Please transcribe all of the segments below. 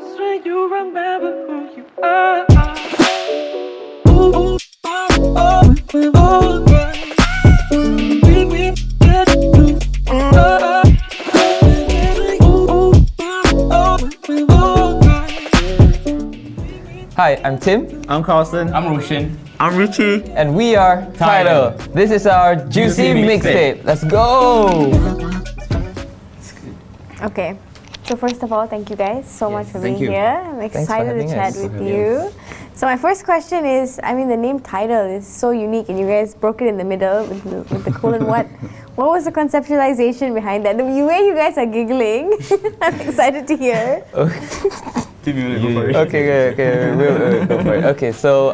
Just when you remember who you are. Hi, I'm Tim. I'm Carlson. I'm Roshan. I'm Richie. And we are Tidal. This is our Juicy Mixtape. Let's go! Okay, so first of all, thank you guys so much for being you. here. I'm for excited to having chat us. with you. So my first question is, I mean, the name Tidal is so unique, and you guys broke it in the middle with the colon. What was the conceptualization behind that? The way you guys are giggling, I'm excited to hear. Tim, you want to go for it? Okay, we'll go for it. Okay, so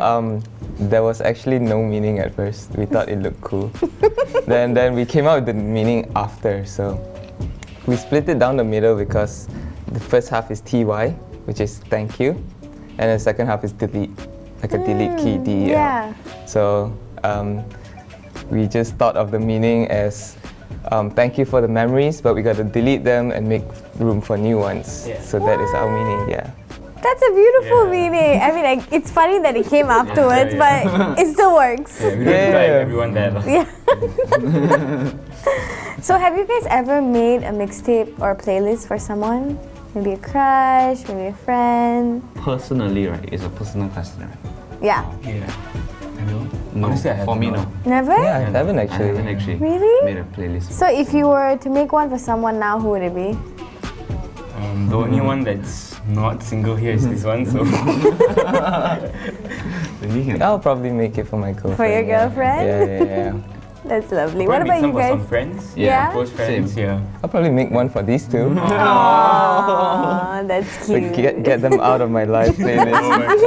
there was actually no meaning at first. We thought it looked cool. then we came up with the meaning after. So we split it down the middle because the first half is TY, which is thank you, and the second half is delete, like a delete key, DEL. Yeah. So we just thought of the meaning as thank you for the memories, but we got to delete them and make room for new ones. Yeah. So that is our meaning, yeah. That's a beautiful meaning. I mean, it's funny that it came afterwards, but it still works. Yeah, we don't like everyone there. Yeah. So have you guys ever made a mixtape or a playlist for someone? Maybe a crush, maybe a friend? Personally, right, it's a personal question, right? Yeah. Yeah. I know. No, Honestly, I have for me, not. no. Never? Yeah, I haven't I actually. haven't actually Really? made a playlist. So if you were to make one for someone now, who would it be? The only one that's not single here is this one, so. I'll probably make it for my girlfriend. For your yeah. girlfriend? Yeah. That's lovely. Probably What about make some you for some guys? friends. Yeah? Close friends, yeah. I'll probably make one for these two. Aww, that's Like, cute. get them out of my life playlist.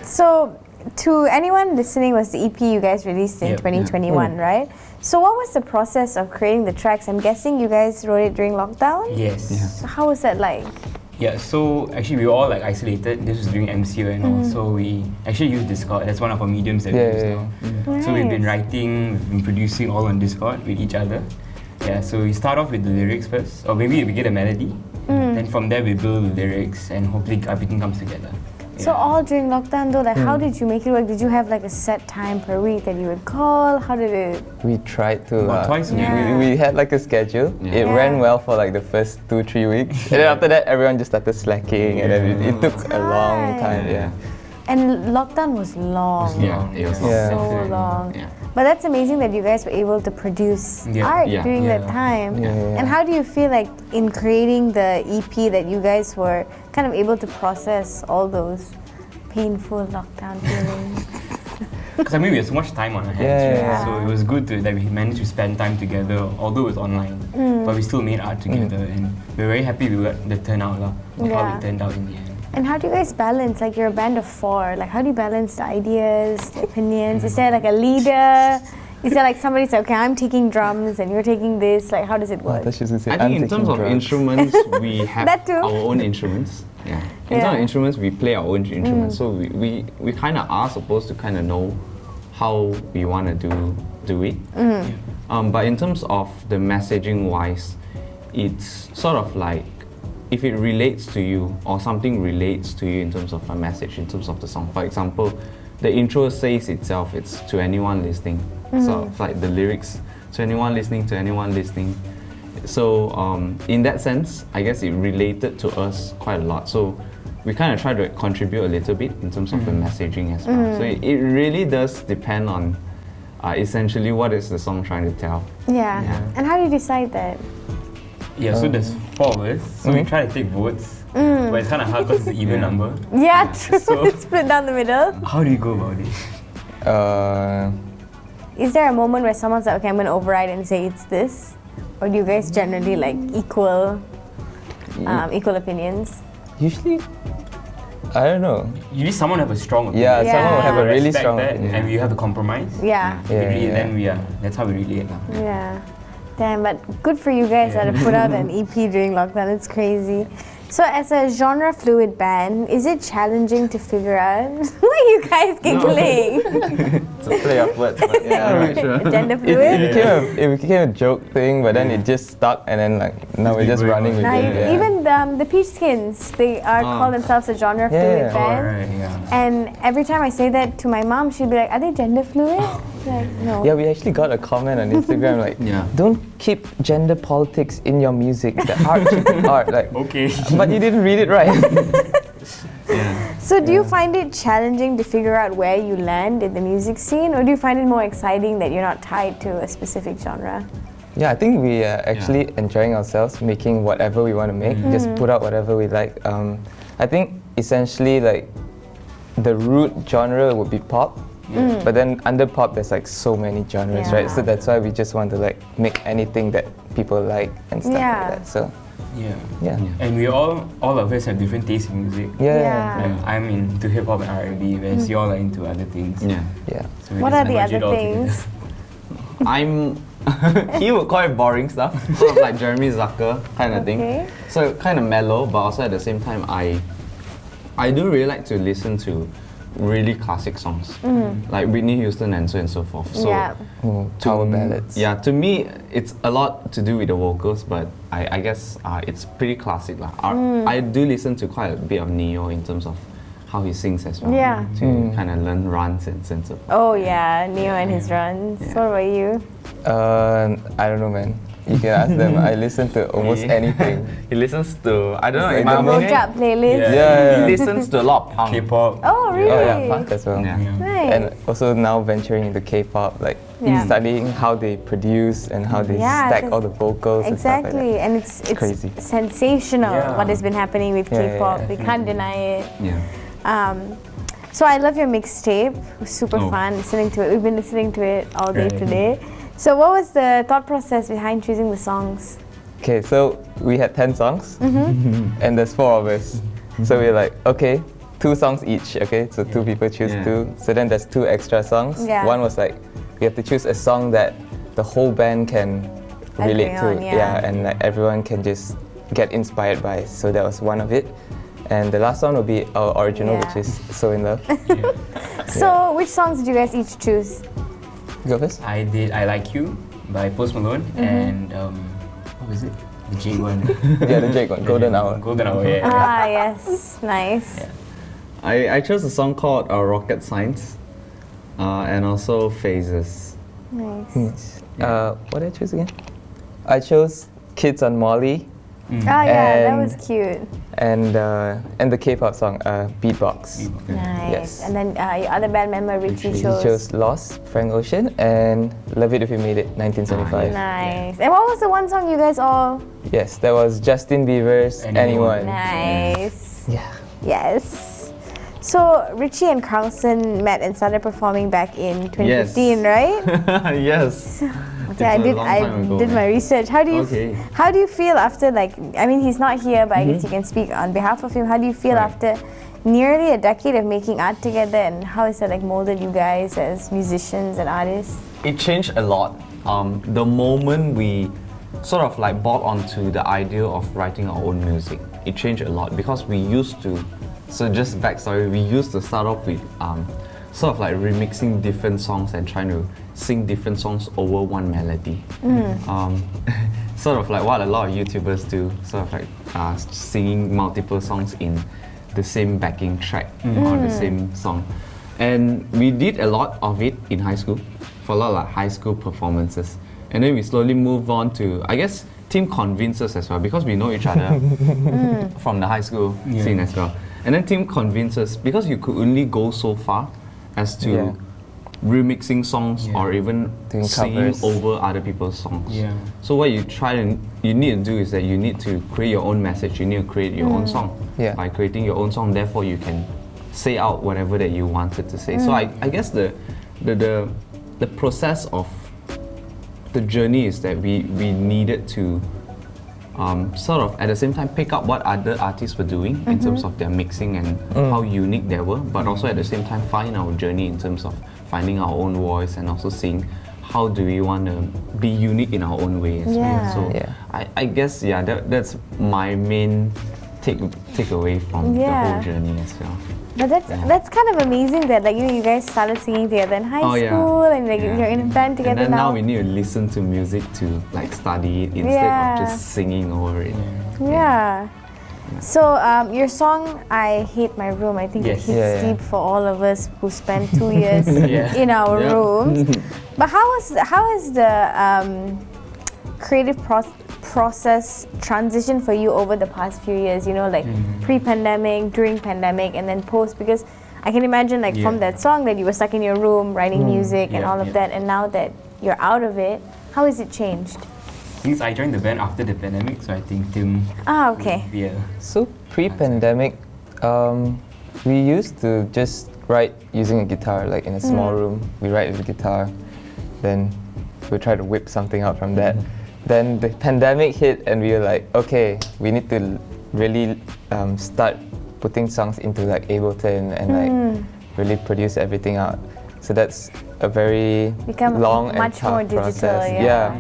So to anyone listening, was the EP you guys released in Yep. 2021, right? So what was the process of creating the tracks? I'm guessing you guys wrote it during lockdown? Yes. So how was that like? Yeah, so actually we were all like isolated. This was during MCO and all. So we actually used Discord. That's one of our mediums that we use now. So we've been Nice. writing, we've been producing all on Discord with each other. Yeah, so we start off with the lyrics first, or maybe we get a melody. Then from there we build the lyrics and hopefully everything comes together. So all during lockdown though, like how did you make it work? Did you have like a set time per week that you would call? How did it? We tried to. About twice a week. Yeah. We had like a schedule. Yeah. It ran well for like the first 2-3 weeks, and then after that, everyone just started slacking, and then it took a long time. Yeah. And lockdown was long. Yeah, it was Yeah. So long. Yeah. But that's amazing that you guys were able to produce Yeah. art Yeah. during that Yeah. time. Yeah. And how do you feel like in creating the EP that you guys were kind of able to process all those painful lockdown feelings? Because I mean we had so much time on our hands, Yeah. right? So it was good that we managed to spend time together, although it was online. But we still made art together, and we're very happy with the turnout, of how Yeah. it turned out in the end. And how do you guys balance, like you're a band of 4, like how do you balance the ideas, the opinions? Is there like a leader? Is there like somebody say, okay, I'm taking drums and you're taking this? Like how does it work? That's just to say, I I'm think in terms taking of drugs. instruments, we have That too. our own instruments. Yeah. In Yeah. terms of instruments, we play our own instruments. So we kind of are supposed to kind of know how we want to do it. But in terms of the messaging wise, it's sort of like if it relates to you or something relates to you in terms of a message, in terms of the song. For example, the intro says itself, it's to anyone listening. So it's like the lyrics, to anyone listening, to anyone listening. So in that sense, I guess it related to us quite a lot. So we kind of try to contribute a little bit in terms of the messaging as well. So it really does depend on essentially what is the song trying to tell. Yeah. Yeah. And how do you decide that? Yeah, so there's 4 of us, so we try to take votes, but it's kind of hard because it's an even number. Yeah, true. So- Split down the middle. How do you go about it? Is there a moment where someone's like, okay, I'm going to override and say it's this? Or do you guys generally like equal opinions? Usually, I don't know. Usually someone have a strong opinion. Yeah, Yeah. someone will have a We really respect strong that, opinion. and we have to compromise. Yeah. Yeah. That's how we relate. Yeah. Damn, but good for you guys that have put out an EP during lockdown. It's crazy. So, as a genre fluid band, is it challenging to figure out? Why are you guys giggling? It's a play of words, but yeah, right, sure. Gender It fluid? became a joke thing, but then it just stuck, and then like now we're just going running on. with Now, it. Yeah. even the Peach Skins, they are call themselves a genre fluid Yeah. band. Alright, yeah. And every time I say that to my mom, she'd be like, "Are they gender fluid?" Like, no. Yeah, we actually got a comment on Instagram like, Yeah. don't keep gender politics in your music. The art should be art. Like, Okay. but you didn't read it right. Yeah. So, do you find it challenging to figure out where you land in the music scene, or do you find it more exciting that you're not tied to a specific genre? Yeah, I think we are actually enjoying ourselves, making whatever we want to make, just put out whatever we like. I think essentially like the root genre would be pop, but then under pop there's like so many genres, right? So Yeah. that's why we just want to like make anything that people like and stuff Yeah. like that. So Yeah. yeah, And we all of us have different tastes in music. yeah, Like, I'm into hip hop and R&B, whereas you all are into other things. Yeah. yeah. So we What just are the merge it other all things? I'm he would call it boring stuff, sort of like Jeremy Zucker kind of Okay. thing. So kind of mellow, but also at the same time, I do really like to listen to really classic songs, like Whitney Houston and so forth. So Yeah. Power ballads. yeah, to me, it's a lot to do with the vocals, but I guess it's pretty classic lah. I do listen to quite a bit of Neo in terms of how he sings as well. Yeah. To kind of learn runs and so forth. Oh yeah, Neo and his runs. Yeah. What about you? I don't know, man. You can ask them. I listen to almost anything. He listens to, I don't know, It's in like my the opinion, Rojak playlist. Yeah. Yeah. he listens to a lot of punk. K-pop. Oh really? Oh yeah, punk as well. Yeah. Nice. And also now venturing into K-pop, like Yeah. studying how they produce and how they Yeah, stack 'cause all the vocals and stuff like Exactly, that. and it's crazy. sensational Yeah. what has been happening with Yeah, yeah, K-pop. yeah, We can't deny it. Yeah. So I love your mixtape. It was super Oh. fun listening to it. We've been listening to it all day Right. today. So what was the thought process behind choosing the songs? Okay, so we had 10 songs and there's 4 of us. So we're like, okay, 2 songs each, okay? So 2 people choose Yeah. 2. So then there's 2 extra songs. Yeah. One was like, we have to choose a song that the whole band can relate to. Agree on, yeah. And like everyone can just get inspired by. So that was one of it. And the last one will be our original, Yeah. which is So In Love. So which songs did you guys each choose? Go first. I did I Like You by Post Malone and what was it? The Jake one. Yeah, the Jake one, Golden Hour. Golden Hour, yeah. Ah yes, nice. I chose a song called Rocket Science and also Phases. Nice. What did I choose again? I chose Kids on Molly Oh yeah, that And- was cute. and the K-pop song, Beatbox. Nice. Yes. And then your other band member Richie He chose. chose Lost, Frank Ocean, and Love It If You Made It, 1975. Nice. And what was the one song you guys all? Yes, that was Justin Bieber's Anyone. Anyone. Nice. Yeah. Yes. So Richie and Carlson met and started performing back in 2015, right? Yes. Okay, I It's a did. long I time ago, did my man. research. How do you? Okay. How do you feel after I mean, he's not here, but I guess you can speak on behalf of him. How do you feel Right. after nearly a decade of making art together, and how has that molded you guys as musicians and artists? It changed a lot. The moment we sort of like bought onto the idea of writing our own music, it changed a lot because we used to. So just backstory, we used to start off with sort of like remixing different songs and trying to sing different songs over one melody. Sort of like what a lot of YouTubers do, sort of like singing multiple songs in the same backing track or the same song. And we did a lot of it in high school, for a lot of like high school performances. And then we slowly move on to, I guess, Tim convinced us as well because we know each other from the high school scene as well. And then Tim convinced us because you could only go so far as to Yeah. remixing songs or even Doing singing covers. over other people's songs. Yeah. So what you need to do is that you need to create your own message. You need to create your own song. Yeah. By creating your own song, therefore you can say out whatever that you wanted to say. So I guess the process of the journey is that we needed to sort of at the same time pick up what other artists were doing in terms of their mixing and how unique they were, but also at the same time find our journey in terms of finding our own voice and also seeing how do we want to be unique in our own way as Yeah. well. So Yeah. I guess that's my main take away from the Yeah. whole journey as well. But that's kind of amazing that like you guys started singing together in high school and like you're in a band together and then now now. we need to listen to music to like study it instead Yeah. of just singing over it. Yeah. So your song "I Hate My Room," I think it Yes. hits Yeah, yeah. deep for all of us who spent 2 years Yeah. in our Yeah. rooms. But how has the creative process transition for you over the past few years? You know, like pre-pandemic, during pandemic, and then post. Because I can imagine, like from Yeah. that song, that you were stuck in your room writing music and Yeah, all of yeah. that, and now that you're out of it, how has it changed? Since I joined the band after the pandemic, so I think Tim. Okay. Yeah. So pre-pandemic, we used to just write using a guitar, like in a small room. We write with a guitar, then we try to whip something out from that. Then the pandemic hit, and we were like, okay, we need to really start putting songs into like Ableton and like really produce everything out. So that's a very Become long and much tough more digital, process. yeah.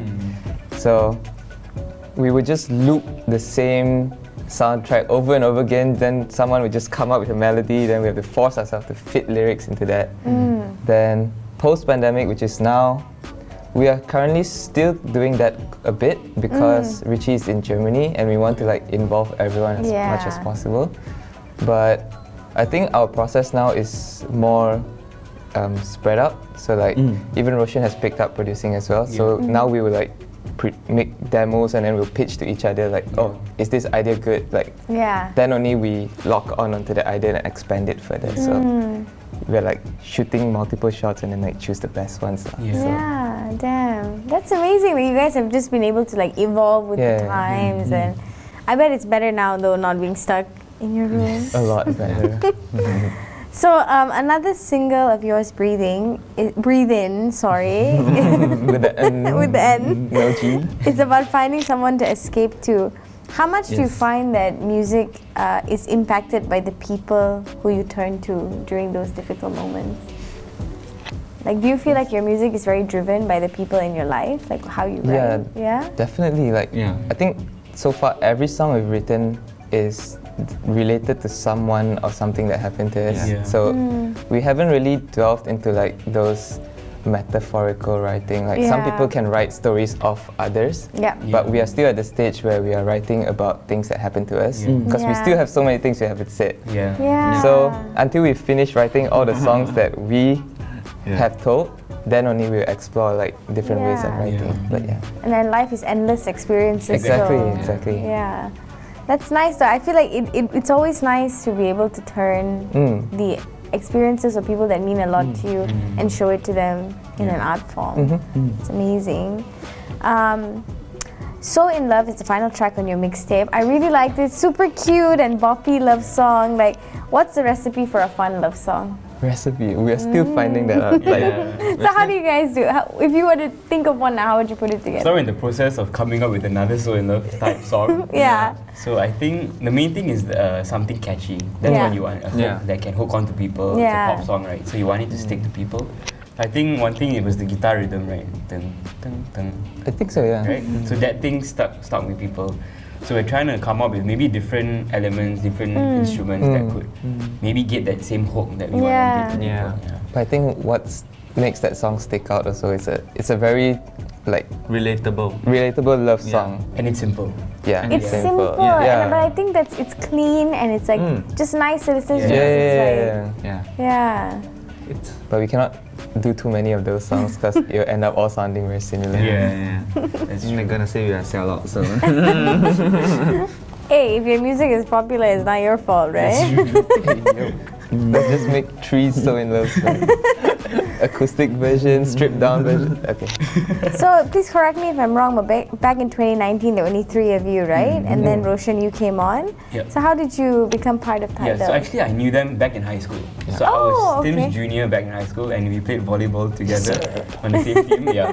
So we would just loop the same soundtrack over and over again. Then someone would just come up with a melody. Then we have to force ourselves to fit lyrics into that. Then post-pandemic, which is now, we are currently still doing that a bit because Richie is in Germany and we want to like involve everyone as much as Yeah. possible. But I think our process now is more spread out. So like even Roshan has picked up producing as well. So now we will like make demos and then we'll pitch to each other like, oh, is this idea good? Like Yeah. then only we lock on onto the idea and expand it further. So we're like shooting multiple shots and then like choose the best ones. Yeah. So, Yeah, damn. That's amazing that you guys have just been able to like evolve with the Yeah. times and I bet it's better now though, not being stuck in your room. a lot better. So another single of yours, Breathe In, sorry, With the N. with the N. No G. It's about finding someone to escape to. How much do you Yes. find that music is impacted by the people who you turn to during those difficult moments? Like, do you feel like your music is very driven by the people in your life, like how you Yeah. write? Yeah. Definitely. Like Yeah. I think so far every song we've written is related to someone or something that happened to us. Yeah. So we haven't really delved into like those metaphorical writing. Like some Yeah. people can write stories of others. Yeah. But we are still at the stage where we are writing about things that happen to us because we Yeah. still have so many things we haven't said. Yeah. Yeah. So until we finish writing all the songs that we have told, then only we'll explore like different ways of Yeah. writing. Yeah. But yeah. And then life is endless experiences. Exactly, so- exactly. Yeah. That's nice though. I feel like it's always nice to be able to turn the experiences of people that mean a lot to you and show it to them in an art form. It's amazing. So In Love is the final track on your mixtape. I really liked it. Super cute and boppy love song. Like, what's the recipe for a fun love song? Recipe. We are still finding that out. Like, So how do you guys do? If you were to think of one now, how would you put it together? So we're in the process of coming up with another So In Love type song. Yeah. So I think the main thing is something catchy. That's Yeah. what you want. A hook Yeah. that can hook on to people. Yeah. It's a pop song, right? So you want it to stick to people. I think one thing it was the guitar rhythm, right? Dun, dun, dun, I think so, yeah. right? So that thing stuck with people. So we're trying to come up with maybe different elements, different instruments that could maybe get that same hook that we want to give to people. Yeah. But I think what makes that song stick out also is it's a very like Relatable. relatable love Yeah. song. And it's simple. Yeah. It's Yeah. simple, Yeah. but I think it's clean and it's like just nice to listen to. Yeah, It's yeah, like, yeah. Yeah. yeah. It's But we cannot do too many of those songs because you'll end up all sounding very similar. yeah. That's I'm true. gonna say we are sellouts, so Hey, if your music is popular, it's not your fault, right? Let's just make trees so in love. Acoustic version, stripped down version. Okay. So please correct me if I'm wrong, but back in 2019, there were only 3 of you, right? And then Roshan, you came on. Yep. So how did you become part of Tidal? Yeah, so actually I knew them back in high school. So I Oh, was Tim's okay. junior back in high school and we played volleyball together on the same team. Yeah.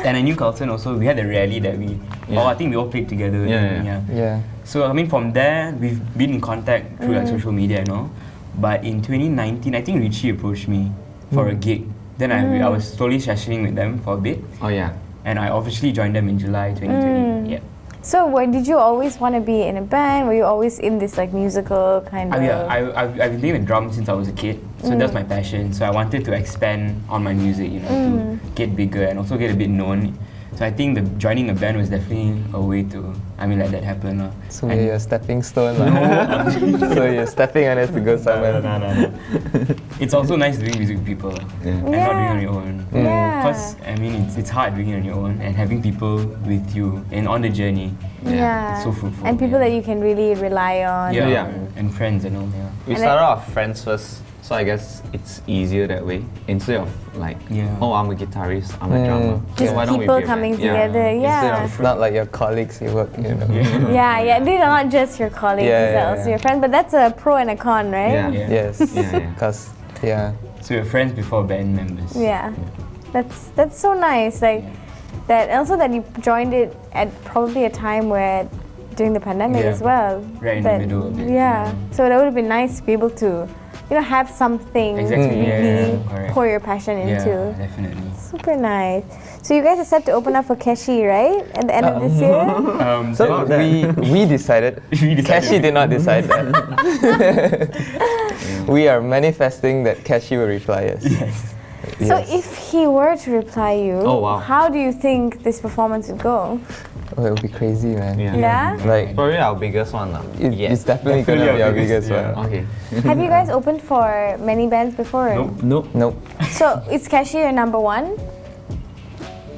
And I knew Carlton also. We had a rally that I think we all played together. Yeah. Yeah. So I mean from there we've been in contact through like social media and all. But in 2019 I think Richie approached me for a gig. Then I was slowly sessioning with them for a bit oh yeah. and I officially joined them in July 2020. Yeah. So, did you always want to be in a band? Were you always in this like musical kind of? I've been playing the drums since I was a kid, so that's my passion. So I wanted to expand on my music, to get bigger and also get a bit known. So I think joining a band was definitely a way to, let that happen. So you're a stepping stone. Lah. So you're stepping on us to go somewhere. No. It's also nice doing music with people and not doing it on your own. Yeah. Because it's hard doing it on your own and having people with you and on the journey. Yeah. It's so fruitful. And people that you can really rely on. Yeah. And friends and all. Yeah. We And started off friends first, so I guess it's easier that way instead of like, oh, I'm a guitarist, I'm a drummer. Just why don't we people be a band? coming together. Yeah. It's not like your colleagues you work, Yeah. These are not just your colleagues, Yeah, these yeah, are also yeah. your friends. But that's a pro and a con, right? Yeah. Yes. Yeah. Because, So you're friends before band members. Yeah. That's so nice. Like that. Also, that you joined it at probably a time where during the pandemic Yeah. as well. Right in the middle of it. Yeah. So that would have been nice to be able to, have something Exactly, to yeah, really correct. pour your passion Yeah, into. definitely. Super nice. So you guys are set to open up for Keshi, right? At the end of this year? So we decided, Kashi did not decide that. We are manifesting that Kashi will reply us. Yes. So if he were to reply you, Oh, wow. how do you think this performance would go? Oh, it would be crazy, man. Yeah? Like, Probably our biggest one. it's definitely going to be our biggest one. Okay. Have you guys opened for many bands before? Nope. Nope. So is Keshi your number one?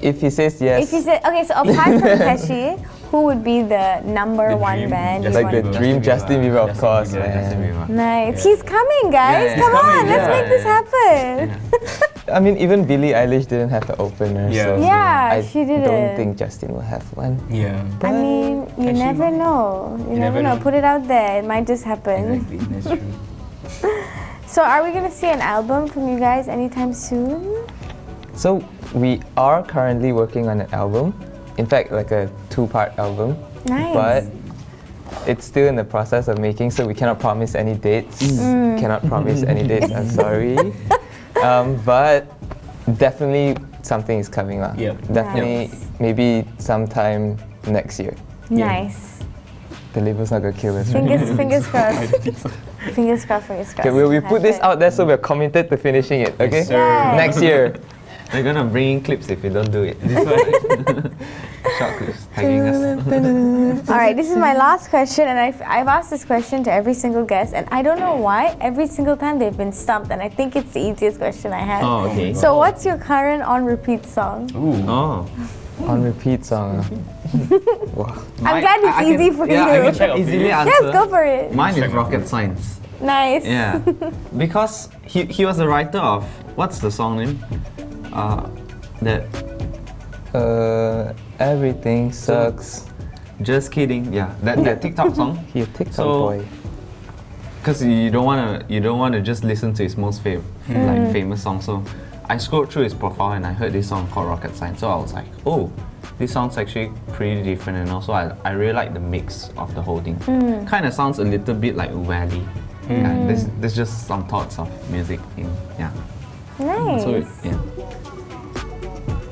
If he says yes, If you say, okay, so apart from Keshi, who would be the number The one dream, band? Justin you like the want? dream Justin Bieber, of course. Justin man. Bieber. Nice. He's coming, guys. Yeah, Come he's on, coming, let's yeah, make this happen. I mean, even Billie Eilish didn't have an opener, Yeah. so Yeah, I she didn't. don't think Justin will have one. Yeah. I mean, you Keshi never might. know. You never never know. know. Put it out there. It might just happen. Exactly. That's true. So are we gonna see an album from you guys anytime soon? So we are currently working on an album. In fact, like a 2-part album. Nice. But it's still in the process of making, so we cannot promise any dates. Cannot promise any dates. I'm sorry. But definitely something is coming up. Yeah. Definitely, Nice. maybe sometime next year. Nice. The label's not gonna kill us. Right? Fingers crossed. Fingers crossed. Okay, we put this out there, so we're committed to finishing it. Okay. sir. Yay. Next year. They're gonna bring in clips if you don't do it. Short clips tagging us. All right, this is my last question, and I've asked this question to every single guest, and I don't know why. Every single time they've been stumped, and I think it's the easiest question I had. Oh, okay. So, what's your current on repeat song? Ooh. Oh. On repeat song. Wow. I'm glad it's easy for yeah, you. I can easily answer. Yes, go for it. Mine is rocket science. Nice. Yeah, because he was the writer of, what's the song name? That Everything sucks. Just kidding. Yeah, that TikTok song. He a TikTok So- boy. Because you don't wanna just listen to his most famous song. So I scrolled through his profile and I heard this song called Rocket Science. So I was like, oh, this sounds actually pretty different, and also I really like the mix of the whole thing. Kind of sounds a little bit like Valley. Yeah, there's just some thoughts of music in Nice. So yeah.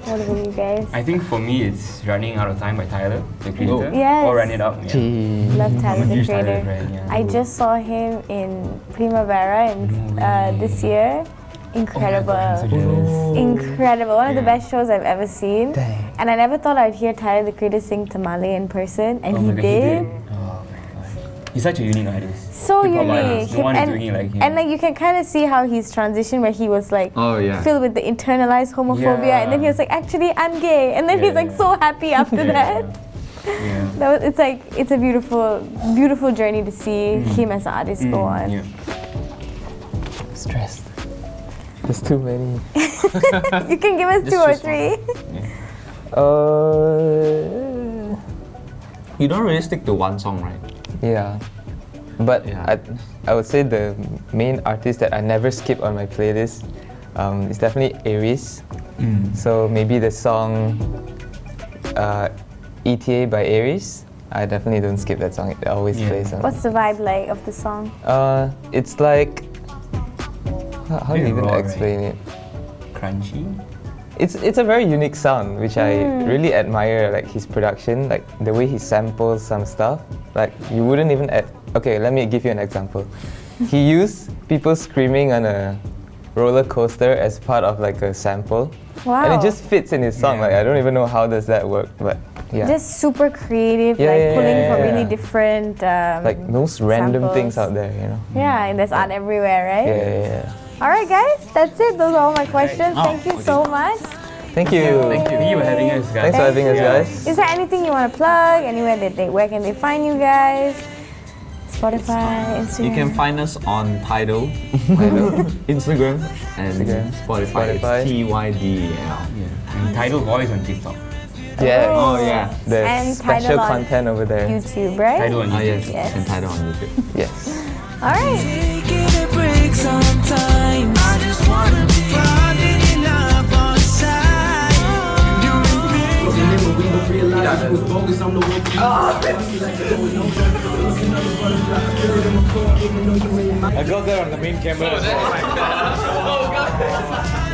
What about you guys? I think for me it's Running Out of Time by Tyler, the creator. Yes. Or Run It Up. Yeah. Gee. Love Tyler, I'm a the huge Tyler creator. fan, yeah. I just saw him in Primavera this year. Incredible. I'm so jealous. Incredible. One of the Yeah. best shows I've ever seen. Dang. And I never thought I'd hear Tyler, the creator, sing Tamale in person, and Oh he my God, did. Oh my god. He's such a unique artist. So Hip-hop unique. artist. No one is doing it like him. And like you can kind of see how he's transitioned, where he was like Oh yeah. filled with the internalized homophobia, and then he was like, actually, I'm gay, and then Yeah, he's like yeah. so happy after that. Yeah. It's a beautiful, beautiful journey to see him as an artist go on. Yeah. I'm stressed. There's too many. You can give us Just two or choose one. 3. You don't really stick to one song, right? Yeah. But Yeah. I would say the main artist that I never skip on my playlist is definitely Aries. So maybe the song ETA by Aries. I definitely don't skip that song. It always Yeah. plays on. What's the vibe like of the song? It's like how do you Very even raw, right? explain it? Crunchy. it's a very unique sound, which I really admire. Like his production, like the way he samples some stuff. Like you wouldn't even. Okay, let me give you an example. He used people screaming on a roller coaster as part of like a sample, and it just fits in his song. Like I don't even know how does that work, but yeah. Just super creative, pulling from really different like most random samples. things out there, you know. Yeah, and there's art everywhere, right? Yeah. All right, guys, that's it. Those are all my questions. Thank you so much. Thank you. Thank you for having us, guys. Thanks for having us, guys. Is there anything you want to plug? Anywhere where can they find you guys? Spotify, Instagram. You can find us on Tidal, Instagram, and Spotify. It's TYDEL. And Tidal Voice on TikTok. Yeah. Oh yeah. There's And special Tidal on content over there. YouTube, right? Tidal on YouTube. Yes. Yes. And Tidal on YouTube. Yes. All right. Taking a break sometimes. I just wanna be falling in love on side. Doing things. I got that on the main camera. Oh, God.